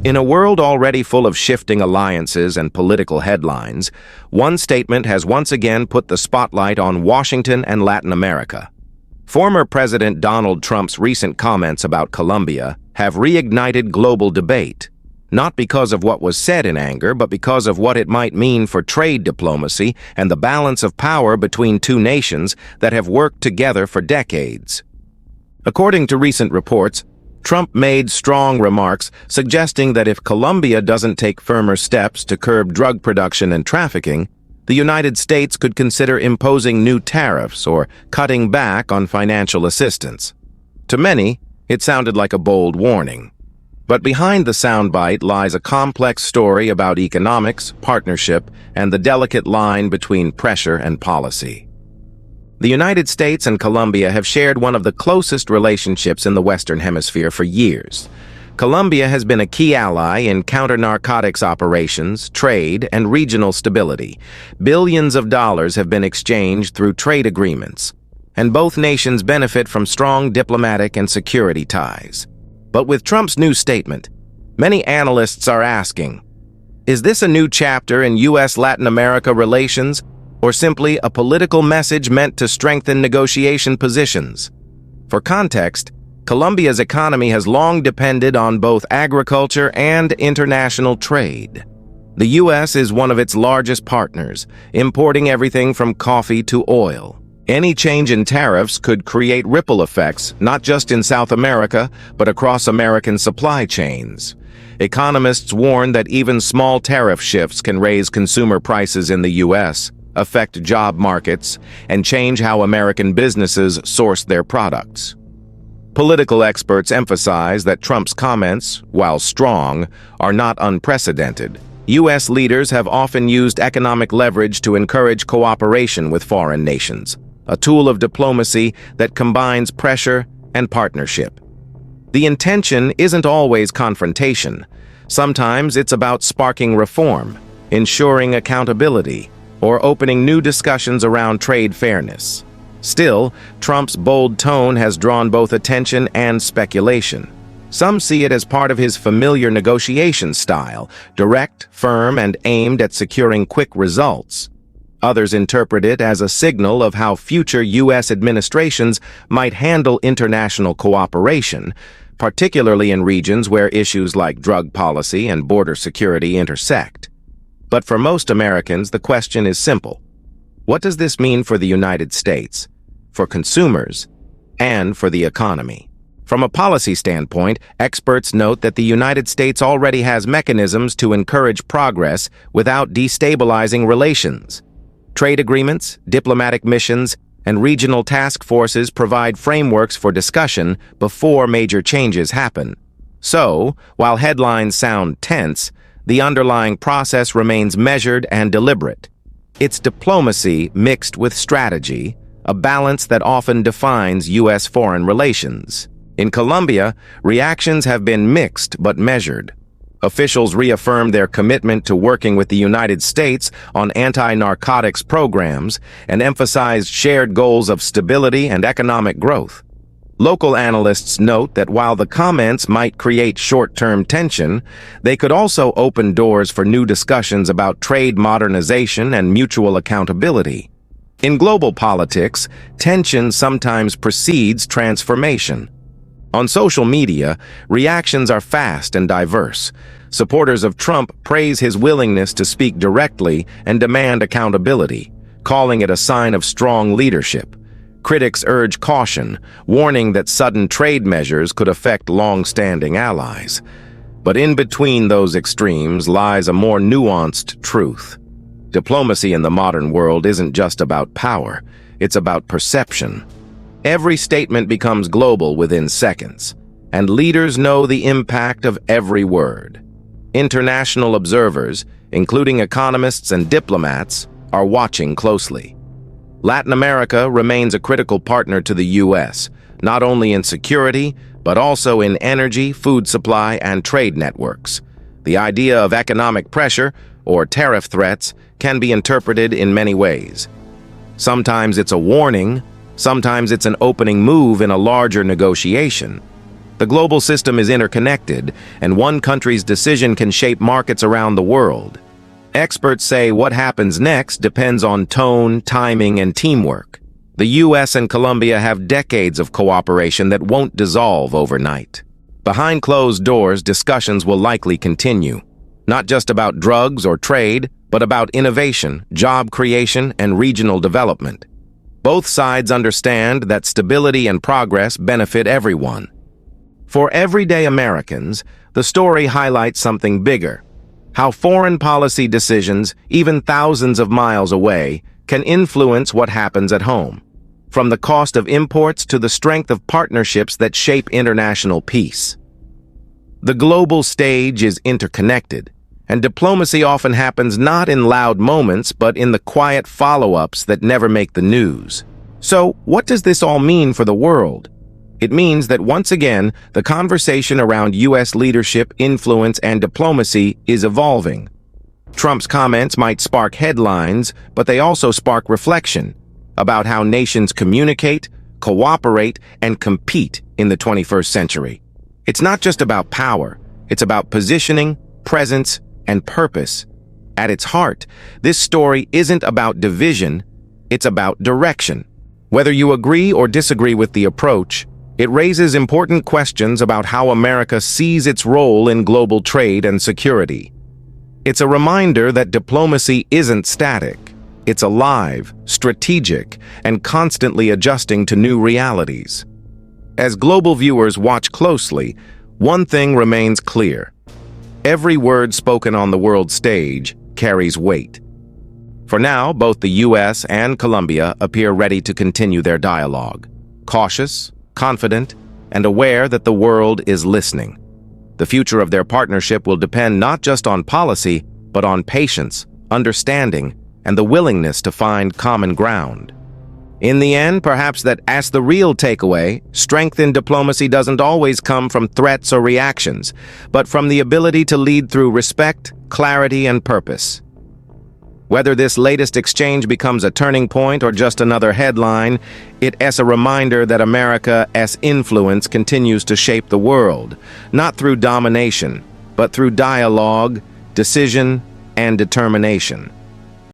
In a world already full of shifting alliances and political headlines, one statement has once again put the spotlight on Washington and Latin America. Former President Donald Trump's recent comments about Colombia have reignited global debate, not because of what was said in anger, but because of what it might mean for trade diplomacy and the balance of power between two nations that have worked together for decades. According to recent reports, Trump made strong remarks suggesting that if Colombia doesn't take firmer steps to curb drug production and trafficking, the United States could consider imposing new tariffs or cutting back on financial assistance. To many, it sounded like a bold warning. But behind the soundbite lies a complex story about economics, partnership, and the delicate line between pressure and policy. The United States and Colombia have shared one of the closest relationships in the Western Hemisphere for years. Colombia has been a key ally in counter-narcotics operations, trade, and regional stability. Billions of dollars have been exchanged through trade agreements, and both nations benefit from strong diplomatic and security ties. But with Trump's new statement, many analysts are asking, is this a new chapter in U.S.-Latin America relations, or simply a political message meant to strengthen negotiation positions? For context, Colombia's economy has long depended on both agriculture and international trade. The U.S. is one of its largest partners, importing everything from coffee to oil. Any change in tariffs could create ripple effects, not just in South America, but across American supply chains. Economists warn that even small tariff shifts can raise consumer prices in the U.S., affect job markets, and change how American businesses source their products. Political experts emphasize that Trump's comments, while strong, are not unprecedented. U.S. leaders have often used economic leverage to encourage cooperation with foreign nations, a tool of diplomacy that combines pressure and partnership. The intention isn't always confrontation. Sometimes it's about sparking reform, ensuring accountability, or opening new discussions around trade fairness. Still, Trump's bold tone has drawn both attention and speculation. Some see it as part of his familiar negotiation style, direct, firm, and aimed at securing quick results. Others interpret it as a signal of how future U.S. administrations might handle international cooperation, particularly in regions where issues like drug policy and border security intersect. But for most Americans, the question is simple. What does this mean for the United States, for consumers, and for the economy? From a policy standpoint, experts note that the United States already has mechanisms to encourage progress without destabilizing relations. Trade agreements, diplomatic missions, and regional task forces provide frameworks for discussion before major changes happen. So, while headlines sound tense, the underlying process remains measured and deliberate. It's diplomacy mixed with strategy, a balance that often defines U.S. foreign relations. In Colombia, reactions have been mixed but measured. Officials reaffirmed their commitment to working with the United States on anti-narcotics programs and emphasized shared goals of stability and economic growth. Local analysts note that while the comments might create short-term tension, they could also open doors for new discussions about trade modernization and mutual accountability. In global politics, tension sometimes precedes transformation. On social media, reactions are fast and diverse. Supporters of Trump praise his willingness to speak directly and demand accountability, calling it a sign of strong leadership. Critics urge caution, warning that sudden trade measures could affect long-standing allies. But in between those extremes lies a more nuanced truth. Diplomacy in the modern world isn't just about power, it's about perception. Every statement becomes global within seconds, and leaders know the impact of every word. International observers, including economists and diplomats, are watching closely. Latin America remains a critical partner to the U.S., not only in security, but also in energy, food supply, and trade networks. The idea of economic pressure, or tariff threats, can be interpreted in many ways. Sometimes it's a warning, sometimes it's an opening move in a larger negotiation. The global system is interconnected, and one country's decision can shape markets around the world. Experts say what happens next depends on tone, timing, and teamwork. The US and Colombia have decades of cooperation that won't dissolve overnight. Behind closed doors, discussions will likely continue, not just about drugs or trade, but about innovation, job creation, and regional development. Both sides understand that stability and progress benefit everyone. For everyday Americans, the story highlights something bigger: how foreign policy decisions, even thousands of miles away, can influence what happens at home, from the cost of imports to the strength of partnerships that shape international peace. The global stage is interconnected, and diplomacy often happens not in loud moments, but in the quiet follow-ups that never make the news. So, what does this all mean for the world? It means that once again, the conversation around U.S. leadership, influence, and diplomacy is evolving. Trump's comments might spark headlines, but they also spark reflection about how nations communicate, cooperate, and compete in the 21st century. It's not just about power, it's about positioning, presence, and purpose. At its heart, this story isn't about division, it's about direction. Whether you agree or disagree with the approach, it raises important questions about how America sees its role in global trade and security. It's a reminder that diplomacy isn't static. It's alive, strategic, and constantly adjusting to new realities. As global viewers watch closely, one thing remains clear: every word spoken on the world stage carries weight. For now, both the US and Colombia appear ready to continue their dialogue, cautious, confident, and aware that the world is listening. The future of their partnership will depend not just on policy, but on patience, understanding, and the willingness to find common ground. In the end, perhaps that's the real takeaway: strength in diplomacy doesn't always come from threats or reactions, but from the ability to lead through respect, clarity, and purpose. Whether this latest exchange becomes a turning point or just another headline, it's a reminder that America's influence continues to shape the world, not through domination, but through dialogue, decision, and determination.